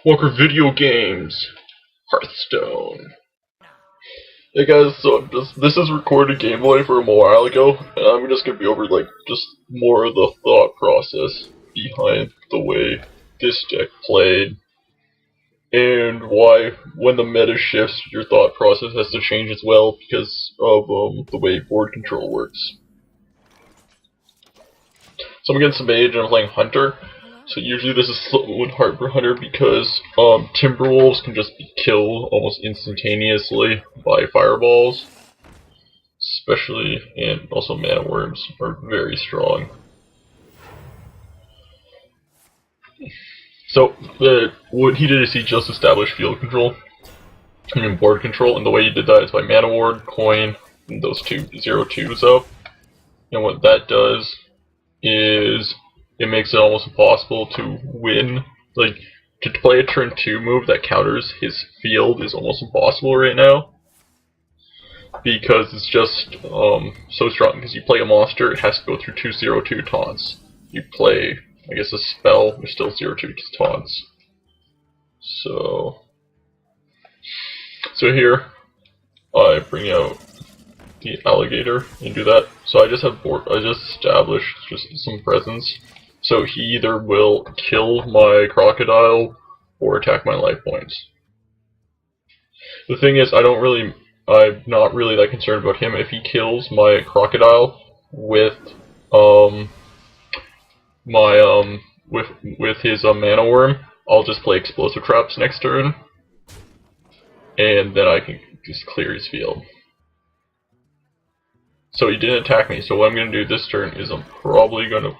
Walker Video Games, Hearthstone. Hey guys, so this is recorded gameplay from a while ago, and I'm just gonna be over just more of the thought process behind the way this deck played, and why when the meta shifts, your thought process has to change as well because of the way board control works. So I'm against Mage and I'm playing Hunter. So usually this is somewhat hard for Hunter because Timberwolves can just be killed almost instantaneously by fireballs. Especially, and also mana worms are very strong. So what he did is he just established field control, and board control, and the way he did that is by mana ward, coin, and those two 0/2s up. And what that does is it makes it almost impossible to win. To play a turn 2 move that counters his field is almost impossible right now. Because it's just so strong. Because you play a monster, it has to go through two 0/2 taunts. You play, I guess, a spell, there's still 0/2 taunts. So here, I bring out the alligator and do that. So I just established just some presence. So he either will kill my crocodile or attack my life points. The thing is, I'm not really that concerned about him. If he kills my crocodile with his mana worm, I'll just play explosive traps next turn, and then I can just clear his field. So he didn't attack me. So what I'm gonna do this turn is I'm probably gonna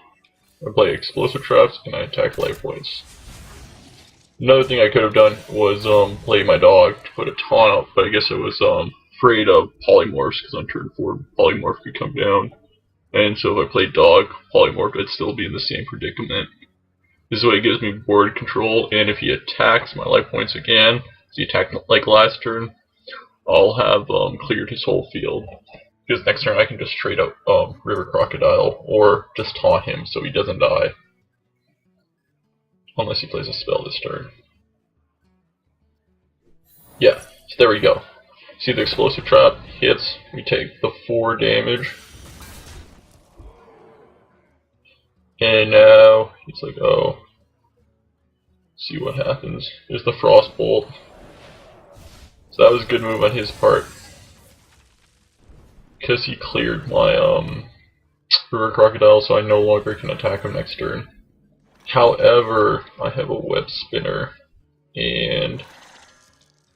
play explosive traps and I attack life points. Another thing I could have done was play my dog to put a taunt up, but I guess I was afraid of polymorphs because on turn 4 polymorph could come down, and so if I played dog polymorph, I'd still be in the same predicament. This way it gives me board control, and if he attacks my life points again, so he attacked like last turn, I'll have cleared his whole field. Because next turn I can just trade out River Crocodile, or just taunt him so he doesn't die. Unless he plays a spell this turn. Yeah, so there we go. See, the explosive trap hits, we take the 4 damage. And now, he's like, oh. See what happens. There's the Frostbolt. So that was a good move on his part. Because he cleared my River Crocodile, so I no longer can attack him next turn. However, I have a Web Spinner and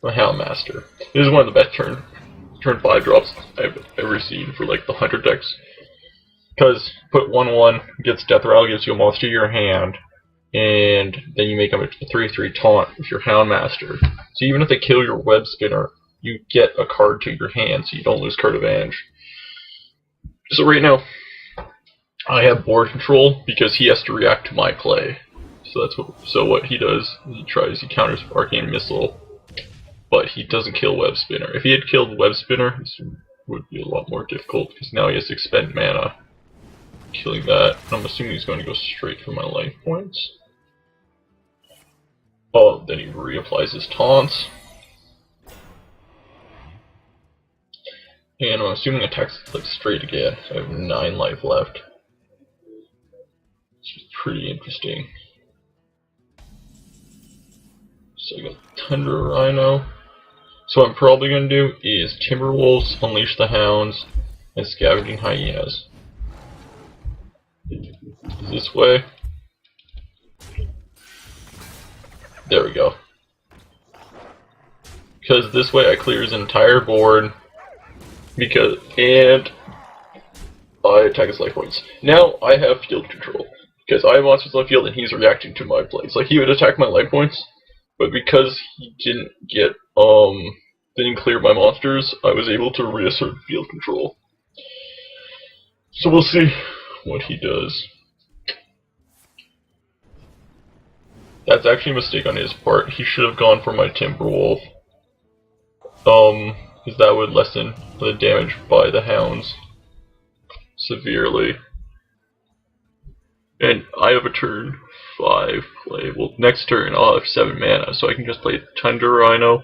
a Houndmaster. This is one of the best turn 5 drops I've ever seen for the Hunter decks. Because put 1/1, gets Death Rattle, gives you a monster to your hand, and then you make them a 3/3 taunt with your Houndmaster. So even if they kill your Web Spinner, you get a card to your hand, so you don't lose card advantage. So right now, I have board control because he has to react to my play. So what he does, he counters Arcane Missile, but he doesn't kill Web Spinner. If he had killed Web Spinner, this would be a lot more difficult because now he has to expend mana. Killing that, I'm assuming he's going to go straight for my life points. Oh, then he reapplies his taunts. And I'm assuming attacks straight again, so I have 9 life left. Which is pretty interesting. So I got Tundra Rhino. So what I'm probably going to do is Timberwolves, Unleash the Hounds, and Scavenging Hyenas. This way. There we go. Because this way I clear his entire board. And I attack his life points. Now I have field control. Because I have monsters on the field and he's reacting to my plays. He would attack my life points, but because he didn't clear my monsters, I was able to reassert field control. So we'll see what he does. That's actually a mistake on his part. He should have gone for my Timberwolf. Because that would lessen the damage by the hounds severely. And I have a turn 5 play. Well, next turn I'll have 7 mana, so I can just play Tundra Rhino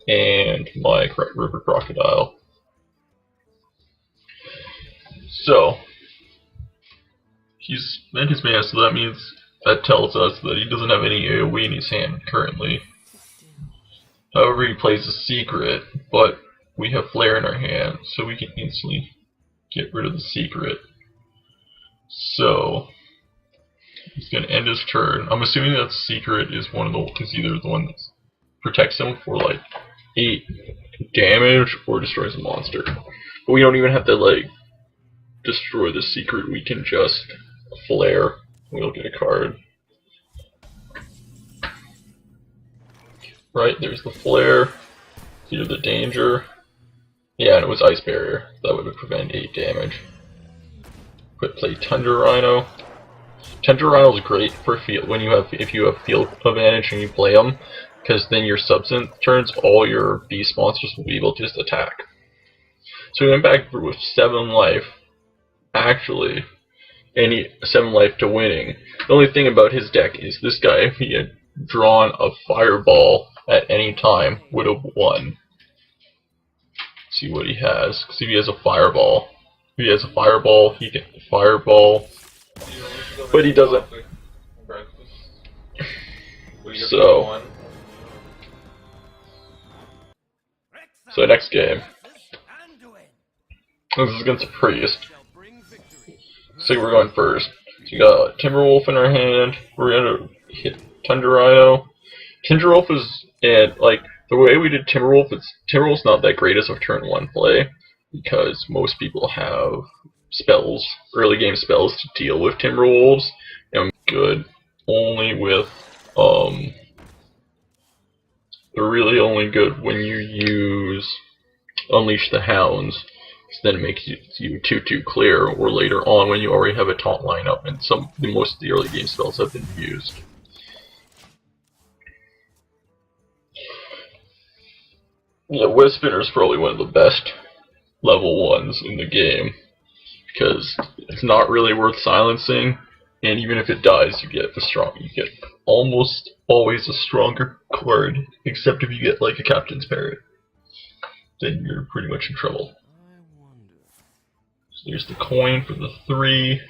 and my River Crocodile. So he's spent his mana, so that means that tells us that he doesn't have any AoE in his hand currently. However, he plays a secret, but we have Flare in our hand, so we can instantly get rid of the secret. So he's gonna end his turn. I'm assuming that secret is either the one that protects him for like 8 damage or destroys a monster. But we don't even have to like destroy the secret. We can just Flare. We'll get a card. Right, there's the Flare. Here's the danger. Yeah, and it was Ice Barrier. That would prevent 8 damage. But play Tundra Rhino. Tundra Rhino is great for field if you have field advantage and you play them, because then your substance turns, all your beast monsters will be able to just attack. So we went back with 7 life, actually, and 7 life to winning. The only thing about his deck is this guy, if he had drawn a fireball at any time, would have won. Let's see what he has. See if he has a fireball. If he has a fireball, he can fireball. But he doesn't. So next game. This is against a priest. So we're going first. So we got Timberwolf in our hand. We're gonna hit Tundra Rhino. Timberwolf is, and like the way we did Timberwolf's not that great as a turn 1 play, because most people have spells, early game spells to deal with Timberwolves, and good only with they're really only good when you use Unleash the Hounds, because then it makes you 2/2 clear, or later on when you already have a taunt lineup, and most of the early game spells have been used. Yeah, Web Spinner is probably one of the best level 1s in the game, because it's not really worth silencing, and even if it dies, you get almost always a stronger card, except if you get like a Captain's Parrot. Then you're pretty much in trouble. So there's the coin for the 3.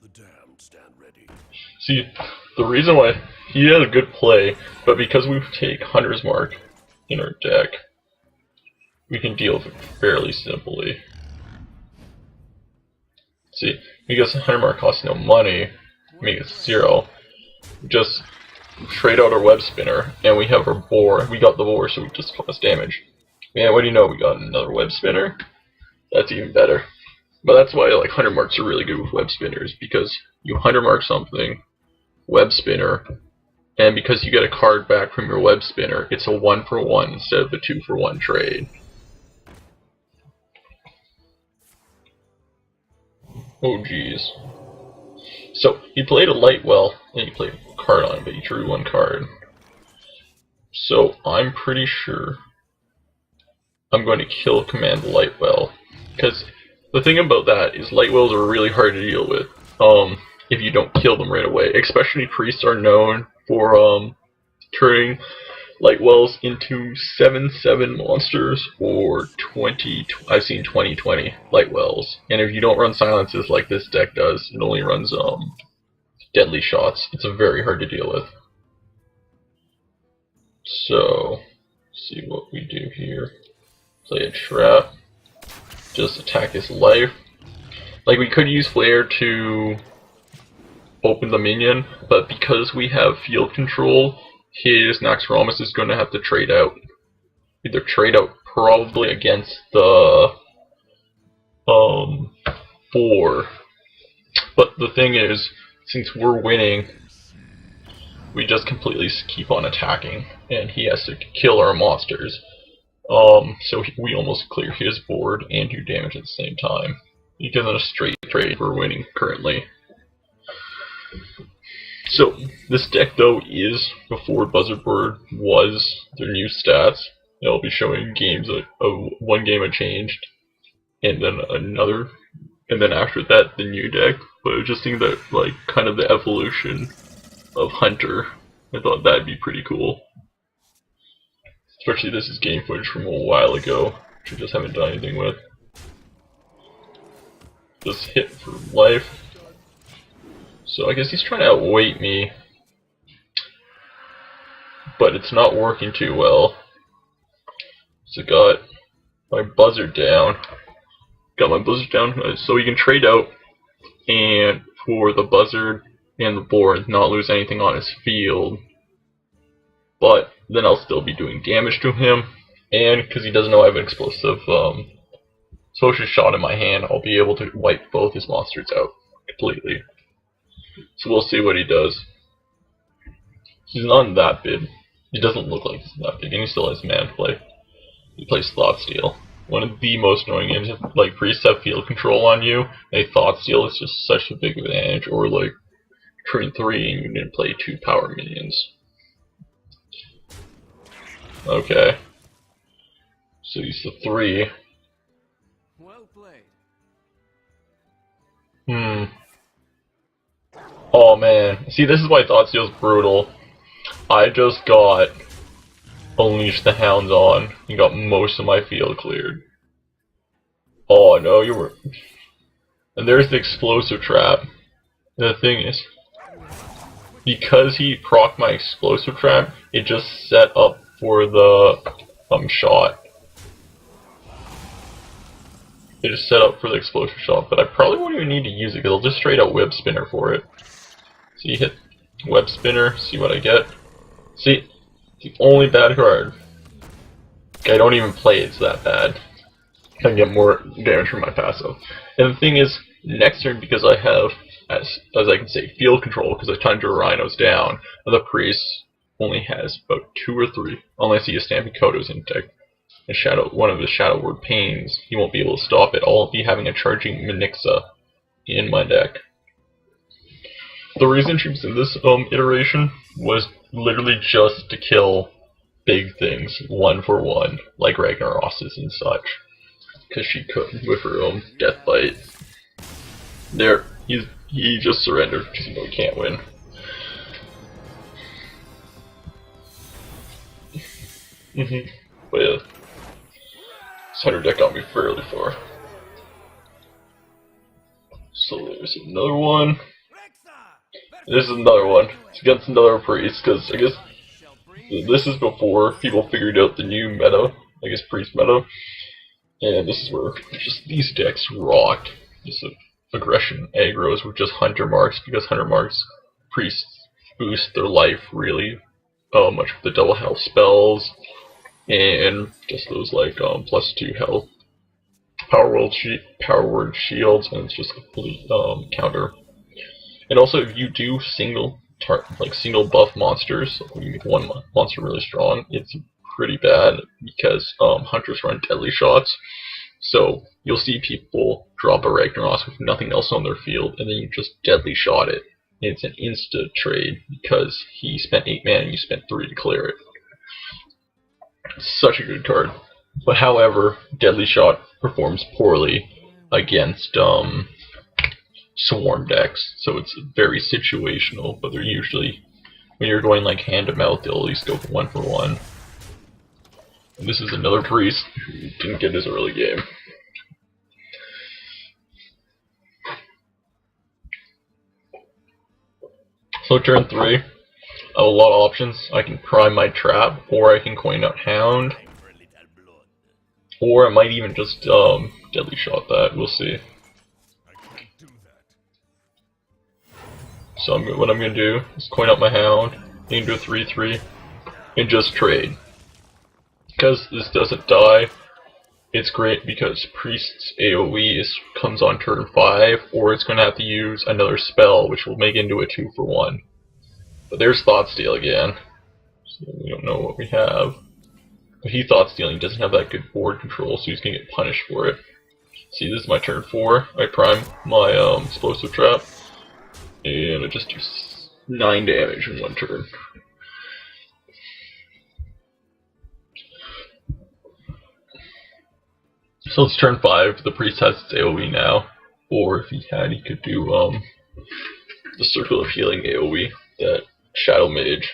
The damned stand ready. See, the reason why he had a good play, but because we take Hunter's Mark in our deck, we can deal with it fairly simply. See, because Hunter Mark costs no money, make it 0. Just trade out our Web Spinner, and we have our Boar. We got the Boar, so we just cost damage. Man, what do you know? We got another Web Spinner. That's even better. But that's why like Hunter Marks are really good with Web Spinners, because you Hunter Mark something, Web Spinner, and because you get a card back from your Web Spinner, it's a 1-for-1 instead of a 2-for-1 trade. Oh jeez. So he played a Lightwell, and he played a card on it, but he drew 1 card. So I'm pretty sure I'm going to kill Command Lightwell, because the thing about that is Lightwells are really hard to deal with if you don't kill them right away. Especially priests are known for turning Lightwells into 7/7 monsters, or I've seen 20/20 Lightwells. And if you don't run silences like this deck does, it only runs deadly shots. It's very hard to deal with. So, let's see what we do here. Play a trap. Just attack his life. Like, we could use Flare to open the minion, but because we have field control, his Naxxramas is going to have to trade out. Either trade out probably against the 4. But the thing is, since we're winning, we just completely keep on attacking, and he has to kill our monsters. So we almost clear his board and do damage at the same time. Because in a straight trade, we're winning currently. So, this deck though is, before Buzzardboard was their new stats. It'll be showing games of 1 game had changed, and then another and then after that the new deck. But I was just thinking that like kind of the evolution of Hunter. I thought that'd be pretty cool. Especially this is game footage from a while ago, which I just haven't done anything with. Just hit for life. So I guess he's trying to outweight me, but it's not working too well. So got my buzzard down. So he can trade out and for the buzzard and the board, not lose anything on his field. But then I'll still be doing damage to him, and because he doesn't know I have an explosive shot in my hand, I'll be able to wipe both his monsters out completely. So we'll see what he does. He's not that big. He doesn't look like he's that big, and he still has man play. He plays Thoughtsteal. One of the most annoying games, like priests have field control on you, a Thoughtsteal is just such a big advantage, or like turn 3 and you didn't play 2 power minions. Okay. So he's the 3. Well played. Oh man. See, this is why Thoughtsteal's brutal. I just got Unleash the Hounds on and got most of my field cleared. Oh no, you were... And there's the explosive trap. And the thing is, because he procced my explosive trap, it just set up for the shot. It just set up for the explosive shot, but I probably won't even need to use it because I'll just straight out web spinner for it. So you hit web spinner, see what I get. See, the only bad card. I don't even play it's that bad. I can get more damage from my passive. And the thing is, next turn, because I have, as I can say, field control, because I Tundra Rhinos down, the priest only has about 2 or 3, unless he has Stamping Kodos in deck. And one of his Shadow Word Pains, he won't be able to stop it. I'll be having a charging Minixa in my deck. The reason she was in this iteration was literally just to kill big things 1 for 1, like Ragnarosses and such. Because she couldn't with her Death Bite. There, he just surrendered because he can't win. But yeah, this Hunter deck got me fairly far. So there's another one. This is another one. It's against another priest, because I guess this is before people figured out the new meta, I guess priest meta. And this is where just these decks rocked. Just aggression aggros with just Hunter marks, because Hunter marks priests boost their life really much with the double health spells, and just those like +2 health power word shields, and it's just a complete counter. And also, if you do single buff monsters, like you make one monster really strong, it's pretty bad because hunters run deadly shots. So you'll see people drop a Ragnaros with nothing else on their field, and then you just deadly shot it. And it's an insta trade because he spent 8 mana and you spent 3 to clear it. It's such a good card. But however, deadly shot performs poorly against swarm decks, so it's very situational, but they're usually, when you're going like hand to mouth, they'll at least go for 1 for 1. And this is another priest who didn't get his early game. So turn 3, I have a lot of options. I can prime my trap, or I can coin out Hound, or I might even just deadly shot that, we'll see. So what I'm going to do is coin out my Hound, into a 3/3, and just trade. Because this doesn't die, it's great because Priest's AoE comes on turn 5, or it's going to have to use another spell, which will make it into a 2 for 1. But there's Thoughtsteal again, so we don't know what we have. But he Thoughtstealing, he doesn't have that good board control, so he's going to get punished for it. See, this is my turn 4, I prime my explosive trap. And I just do 9 damage in 1 turn. So it's turn 5, the priest has its AoE now. Or if he had, he could do the Circle of Healing AoE that Shadow Mage,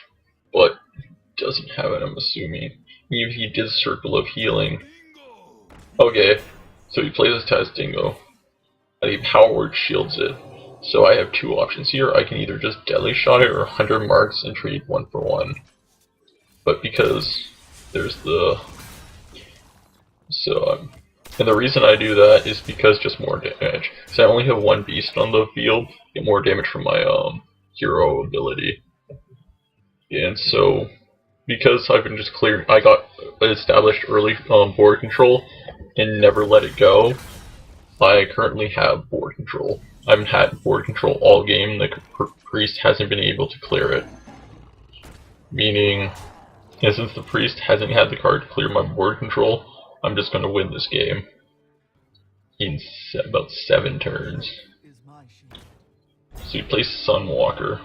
but doesn't have it, I'm assuming. Even if he did Circle of Healing. Okay, so he plays his Taz Dingo, and he Power Word shields it. So I have two options here. I can either just Deadly Shot it or 100 marks and trade 1 for 1. But because there's the... and the reason I do that is because just more damage. Because I only have one beast on the field, get more damage from my hero ability. And so, because I've been just clearing, I got established early board control and never let it go. I currently have board control. I haven't had board control all game. The priest hasn't been able to clear it. Meaning, and since the priest hasn't had the card to clear my board control, I'm just going to win this game in about 7 turns. So he plays Sunwalker.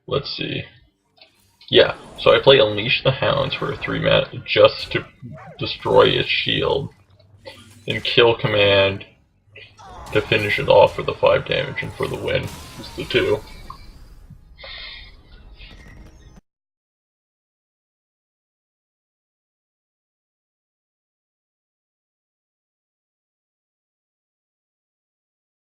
Let's see. Yeah, so I play Unleash the Hounds for a 3-mana just to destroy its shield. Then kill Command to finish it off for the 5 damage and for the win. It's the 2.